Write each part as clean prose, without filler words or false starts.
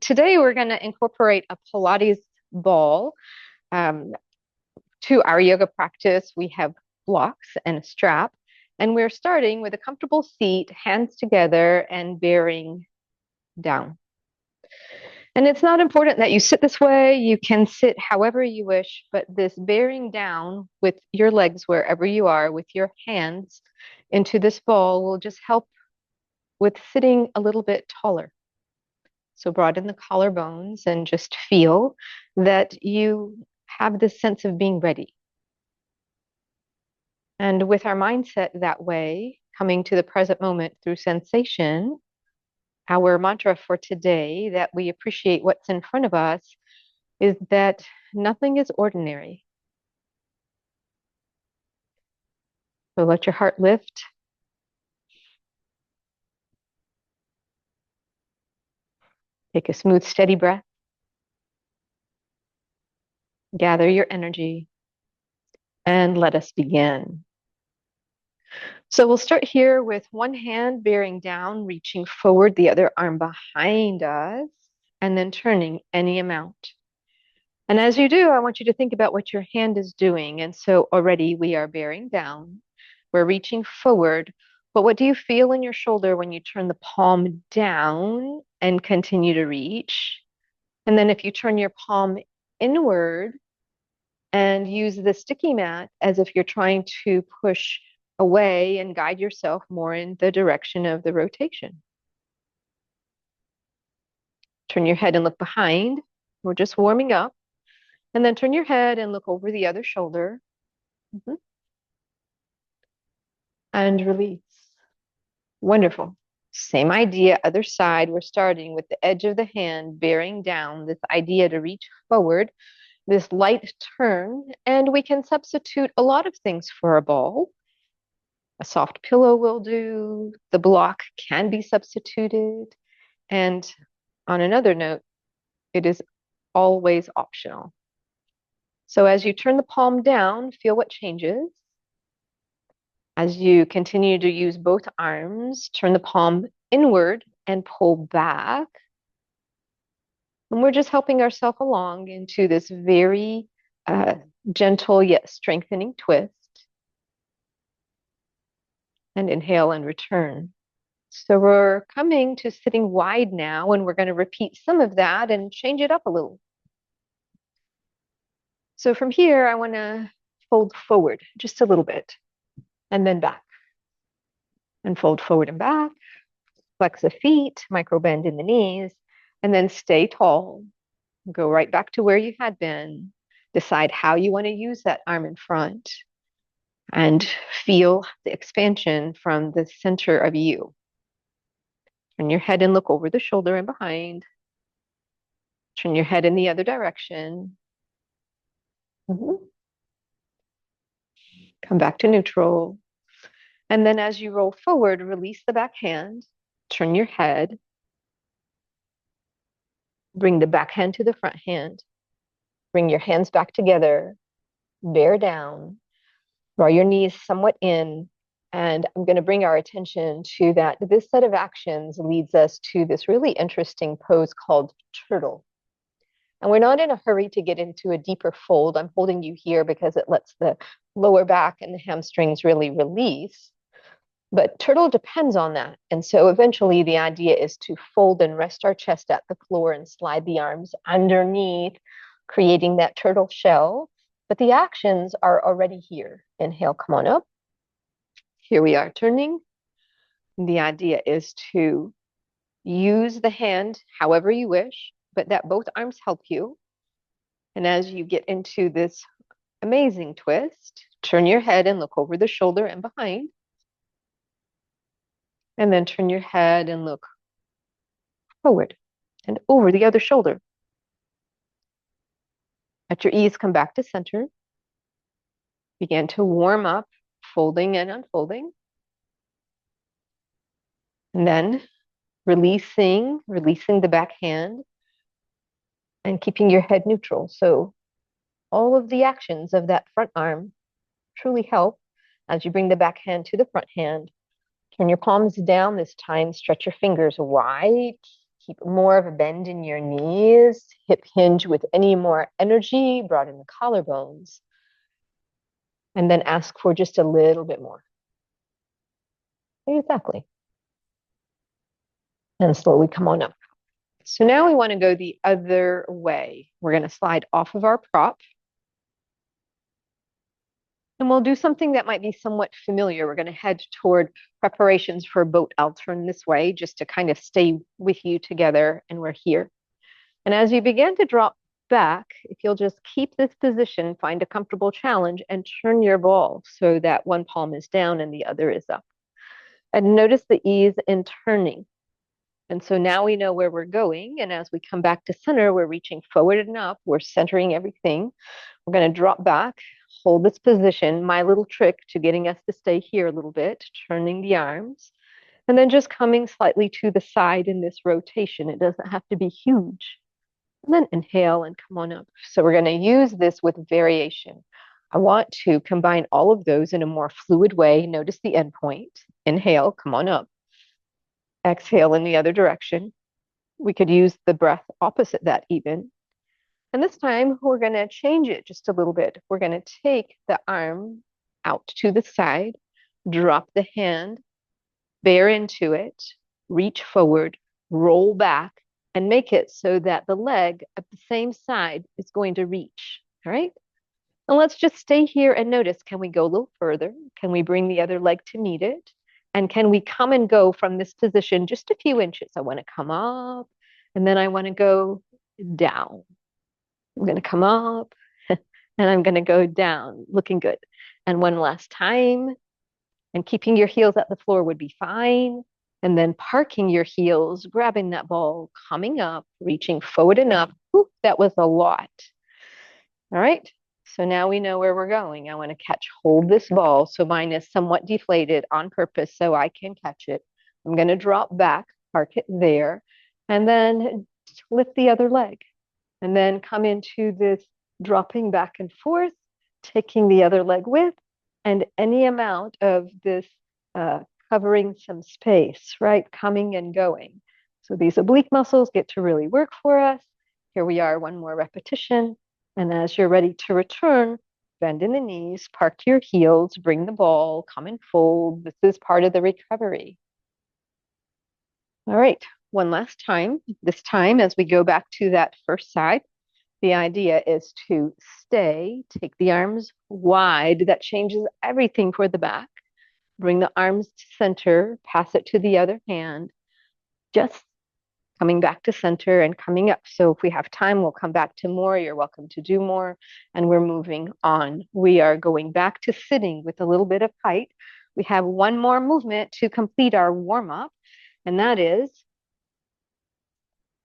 Today we're going to incorporate a Pilates ball um, to our yoga practice. We have blocks and a strap, and we're starting with a comfortable seat, hands together, and bearing down. And it's not important that you sit this way. You can sit however you wish, but this bearing down with your legs wherever you are, with your hands into this ball will just help with sitting a little bit taller. So broaden the collarbones and just feel that you have this sense of being ready. And with our mindset that way, coming to the present moment through sensation, our mantra for today, that we appreciate what's in front of us, is that nothing is ordinary. So let your heart lift. Take a smooth, steady breath. Gather your energy and let us begin. So we'll start here with one hand bearing down, reaching forward, the other arm behind us, and then turning any amount. And as you do, I want you to think about what your hand is doing. And so already we are bearing down, we're reaching forward. But what do you feel in your shoulder when you turn the palm down and continue to reach? And then if you turn your palm inward and use the sticky mat as if you're trying to push away and guide yourself more in the direction of the rotation. Turn your head and look behind. We're just warming up. And then turn your head and look over the other shoulder. And release. Wonderful. Same idea, other side. We're starting with the edge of the hand, bearing down, this idea to reach forward, this light turn. And we can substitute a lot of things for a ball. A soft pillow will do. The block can be substituted. And on another note, it is always optional. So as you turn the palm down, feel what changes. As you continue to use both arms, turn the palm inward and pull back. And we're just helping ourselves along into this very gentle yet strengthening twist. And inhale and return. So we're coming to sitting wide now, and we're going to repeat some of that and change it up a little. So from here, I want to fold forward just a little bit, and then back. And fold forward and back. Flex the feet, micro bend in the knees, and then stay tall. Go right back to where you had been. Decide how you want to use that arm in front, and feel the expansion from the center of you. Turn your head and look over the shoulder and behind. Turn your head in the other direction. Come back to neutral. And then as you roll forward, release the back hand. Turn your head. Bring the back hand to the front hand. Bring your hands back together. Bear down. Draw your knees somewhat in. And I'm going to bring our attention to that. This set of actions leads us to this really interesting pose called turtle. And we're not in a hurry to get into a deeper fold. I'm holding you here because it lets the lower back and the hamstrings really release. But turtle depends on that. And so eventually the idea is to fold and rest our chest at the floor and slide the arms underneath, creating that turtle shell. But the actions are already here. Inhale, come on up. Here we are turning. The idea is to use the hand however you wish, but that both arms help you. And as you get into this amazing twist, turn your head and look over the shoulder and behind. And then turn your head and look forward and over the other shoulder. At your ease, come back to center. Begin to warm up, folding and unfolding. And then releasing the back hand and keeping your head neutral. So all of the actions of that front arm truly help as you bring the back hand to the front hand. Turn your palms down this time. Stretch your fingers wide. keep more of a bend in your knees, hip hinge with any more energy, broaden the collarbones, and then ask for just a little bit more. Exactly. And slowly come on up. So now we want to go the other way. We're going to slide off of our prop. And we'll do something that might be somewhat familiar. We're going to head toward preparations for a boat. I'll turn this way just to kind of stay with you together, and we're here. And as you begin to drop back, if you'll just keep this position, find a comfortable challenge, and turn your ball so that one palm is down and the other is up. And notice the ease in turning. And so now we know where we're going. And as we come back to center, we're reaching forward and up. We're centering everything. We're going to drop back, hold this position. My little trick to getting us to stay here a little bit, turning the arms, and then just coming slightly to the side in this rotation. It doesn't have to be huge. And then inhale and come on up. So we're going to use this with variation. I want to combine all of those in a more fluid way. Notice the end point. Inhale, come on up. Exhale in the other direction. We could use the breath opposite that even. And this time we're going to change it just a little bit. We're going to take the arm out to the side, drop the hand, bear into it, reach forward, roll back, and make it so that the leg at the same side is going to reach. All right? And let's just stay here and notice, can we go a little further? Can we bring the other leg to meet it? And can we come and go from this position just a few inches? I want to come up, and then I want to go down. I'm going to come up, and I'm going to go down, looking good. And one last time, and keeping your heels at the floor would be fine. And then parking your heels, grabbing that ball, coming up, reaching forward and up. Ooh, that was a lot. All right. So now we know where we're going. I want to hold this ball. So mine is somewhat deflated on purpose so I can catch it. I'm going to drop back, park it there, and then lift the other leg. And then come into this dropping back and forth, taking the other leg with, and any amount of this covering some space, right? Coming and going. So these oblique muscles get to really work for us. Here we are, one more repetition. And as you're ready to return, bend in the knees, park your heels, bring the ball, come and fold. This is part of the recovery. All right, one last time. This time, as we go back to that first side, the idea is to stay, take the arms wide. That changes everything for the back. Bring the arms to center, pass it to the other hand. Just coming back to center and coming up. So if we have time, we'll come back to more. You're welcome to do more. And we're moving on. We are going back to sitting with a little bit of height. We have one more movement to complete our warm-up, and that is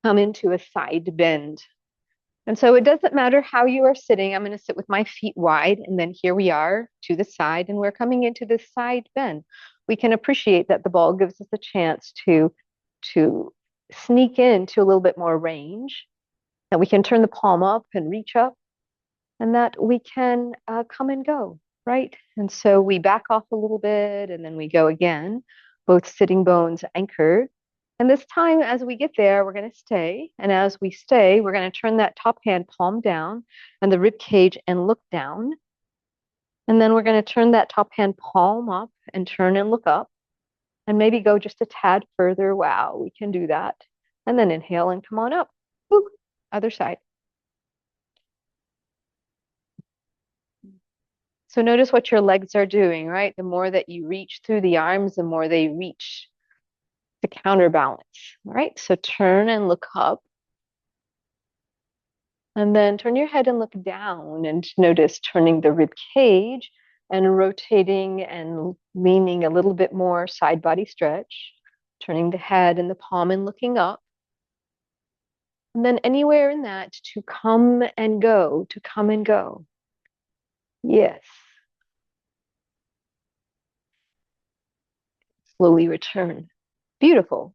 come into a side bend. And so it doesn't matter how you are sitting. I'm going to sit with my feet wide, and then here we are to the side, and we're coming into this side bend. We can appreciate that the ball gives us a chance to sneak into a little bit more range, that we can turn the palm up and reach up, and that we can come and go, right? And so we back off a little bit, and then we go again, both sitting bones anchored. And this time, as we get there, we're going to stay. And as we stay, we're going to turn that top hand palm down and the rib cage and look down. And then we're going to turn that top hand palm up and turn and look up. And maybe go just a tad further. Wow, we can do that. And then inhale and come on up. Woo, other side. So notice what your legs are doing, right? The more that you reach through the arms, the more they reach to counterbalance. All right, so turn and look up. And then turn your head and look down and notice turning the rib cage and rotating and leaning a little bit more side body stretch, turning the head and the palm and looking up. And then anywhere in that to come and go, to come and go. Yes. Slowly return. Beautiful.